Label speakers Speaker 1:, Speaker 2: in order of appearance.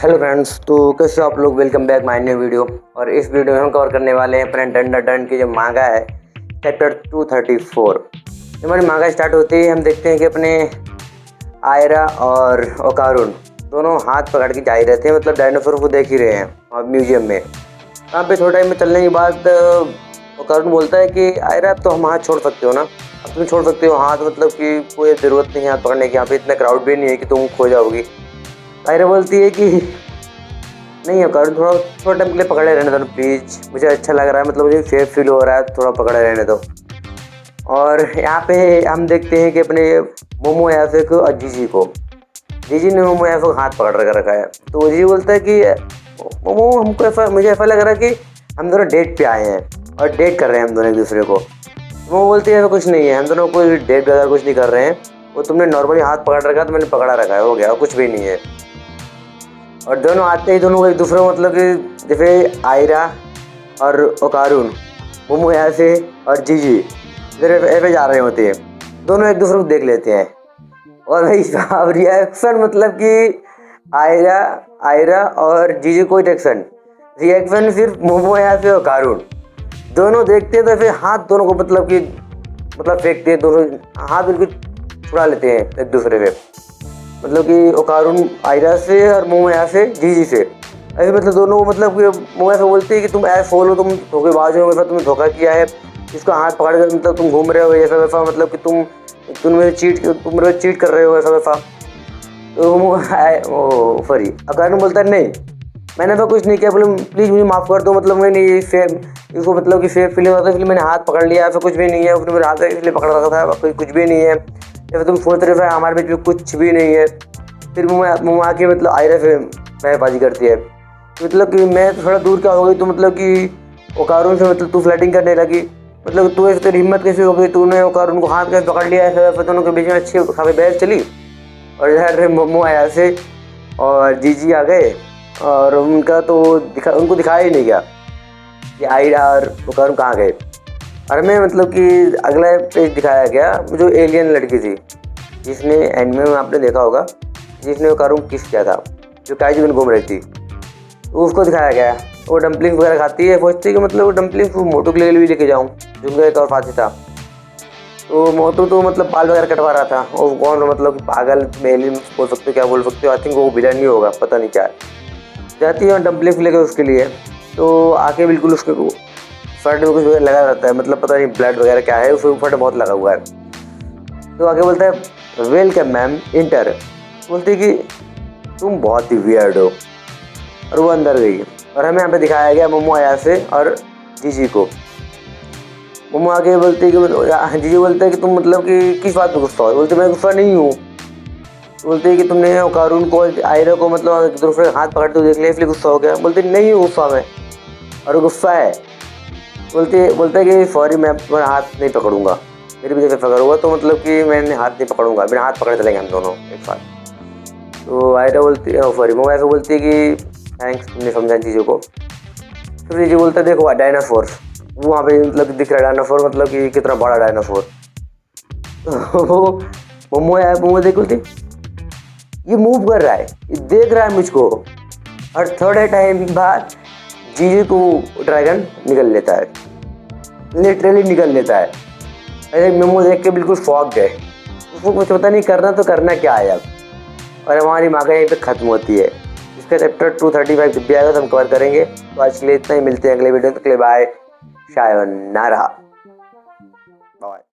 Speaker 1: Hello friends, तो कैसे हो आप लोग। Welcome back my new video. और इस वीडियो में हम कवर करने वाले हैं अपने डन द डन की जो मांगा है चैप्टर 234। जब हमारी मांगा स्टार्ट होती है हम देखते हैं कि अपने आयरा और ओकारुन दोनों हाथ पकड़ के जा ही रहते हैं, मतलब डायनासोर को देख ही रहे हैं और म्यूजियम में। वहाँ पे थोड़ा टाइम में चलने के बाद ओकारुन बोलता है कि आयरा अब तो हम हाथ छोड़ सकते हो ना, अब तुम छोड़ सकते हो हाथ, मतलब कि कोई ज़रूरत नहीं है हाथ पकड़ने की, यहाँ पे इतना क्राउड भी नहीं है कि तुम खो जाओगी। आयरा बोलती है कि नहीं ओकारुन, थोड़ा टाइम के लिए पकड़े रहने दो प्लीज़, मुझे अच्छा लग रहा है, मतलब मुझे सेफ फील हो रहा है, थोड़ा पकड़े रहने दो। और यहाँ पे हम देखते हैं कि अपने मोमोयासु को और जीजी ने मोमोयासु को हाथ पकड़ कर रखा है। तो जीजी बोलता है कि मोमो मुझे ऐसा लग रहा है कि हम दोनों डेट पे आए हैं और डेट कर रहे हैं हम दोनों एक दूसरे को। मोमो बोलती है ऐसा कुछ नहीं है, हम दोनों कोई डेट वगैरह कुछ नहीं कर रहे हैं, वो तुमने नॉर्मली हाथ पकड़ रखा है तो मैंने पकड़ा रखा है, हो गया, कुछ भी नहीं है। और दोनों आते ही दोनों एक दूसरे को, मतलब कि जैसे आयरा और ओकारुन मोमोयासु और जीजी इधर ऐसे जा रहे होते हैं, दोनों एक दूसरे को देख लेते हैं। और भाई साहब रिएक्शन, मतलब कि आयरा और जीजी कोई रिएक्शन सिर्फ मोमोयासु और ओकारुन दोनों देखते हैं तो फिर हाथ दोनों को मतलब फेंकते हैं, दोनों हाथ बिल्कुल छुड़ा लेते हैं एक दूसरे से, मतलब कि ओकारुन आयरा से और मोमोयासु जीजी से ऐसे, मतलब दोनों, मतलब कि मोमोयासु बोलती है कि तुम ऐसे फॉलो, तुम धोखेबाज हो, मतलब तुमने धोखा किया है, इसको हाथ पकड़ कर मतलब तुम घूम रहे हो ऐसा वैसा, मतलब कि तुम मेरे चीट कर रहे हो ऐसा वैसा। तो सॉरी ओकारुन बोलता है नहीं मैंने तो कुछ नहीं किया, बोले प्लीज़ मुझे माफ़ कर दो, मतलब मैंने इसको मतलब कि सेफ फीलिंग होता है इसलिए मैंने हाथ पकड़ लिया, ऐसा कुछ भी नहीं है, उसने मेरे हाथ इसलिए पकड़ रखा था, कुछ भी नहीं है, जैसे तुम सोच रहे हो हमारे बीच में कुछ भी नहीं है। फिर मुँह आके मतलब आयरा से बहसबाजी करती है, मतलब कि मैं थोड़ा दूर क्या हो गई, तो मतलब कि ओकारुन से मतलब तू फ्लर्टिंग करने लगी, मतलब तू ऐसे तेरी हिम्मत कैसे हो गई, तूने ओकारुन को हाथ कैसे पकड़ लिया, ऐसा दोनों के बीच में अच्छी खासी बहस चली। और इधर मोमोयासु और जीजी आ गए और उनको दिखाया ही नहीं गया कि आयरा और ओकारुन कहाँ गए। और हमें मतलब कि अगला पेज दिखाया गया जो एलियन लड़की थी जिसने एनिमे में आपने देखा होगा, जिसने ओकारुन किस किया था, जो काइजू में घूम रही थी, तो उसको दिखाया गया। वो डम्पलिंग वगैरह खाती है, सोचती है कि मतलब वो डम्पलिंग मोटू के लिए भी लेके जाऊँ, जो एक और साथी था। तो मोटू तो मतलब बाल वगैरह कटवा रहा था, और कौन मतलब पागल मेलिन बोल सकते हो, क्या बोल सकते हो, आई थिंक वो विलन नहीं होगा, पता नहीं क्या है। जाती है और डम्पलिंग लेके उसके लिए, तो आके बिल्कुल उसके शर्ट में कुछ लगा रहता है, मतलब पता नहीं ब्लड वगैरह क्या है, उसके ऊपर बहुत लगा हुआ है। तो आगे बोलता है वेलकम मैम इंटर, बोलती है कि तुम बहुत ही वियर्ड हो, और वो अंदर गई। और हमें यहाँ पे दिखाया गया मोमोयासु और जीजी को। मोमो आगे बोलते है कि जीजी बोलते हैं कि तुम मतलब कि किस बात पे गुस्सा हो, बोलते मैं गुस्सा नहीं हूँ, बोलते हैं कि तुमने ओकारुन को आयरा को मतलब दूसरे हाथ पकड़ते हुए देख लिया इसलिए गुस्सा हो गया, बोलते नहीं हूँ गुस्सा में, और गुस्सा है, बोलते है कि सॉरी मैं तुम्हारा हाथ नहीं पकड़ूंगा, मेरी वजह से पकड़ूंगा तो मतलब कि मैंने हाथ नहीं पकड़ूंगा, मेरा हाथ पकड़ चलेंगे हम दोनों एक साथ। तो आयरा बोलती है सॉरी मोमो बोलती है कि थैंक्स तुमने समझा चीज़ों को। फिर ये बोलता है देखो डायनासोर, वो वहाँ पे मतलब दिख रहा है डायनासोर, मतलब कि कितना बड़ा डायनासोर। तो मोमो देख बोलती ये मूव कर रहा है, ये देख रहा है मुझको। और थोड़े टाइम बाद जीजी को ड्रैगन निकल लेता है, लिटरली निकल लेता है। अरे मोमो देख के बिल्कुल शॉक गए, उसको कुछ पता नहीं करना तो करना क्या है अब। और हमारी मांगा यहीं पे ख़त्म होती है। इसका चैप्टर 235 जब भी आएगा तो हम कवर करेंगे। तो आज के लिए इतना ही, मिलते हैं अगले वीडियो में, बाय, शायोनारा, बाय।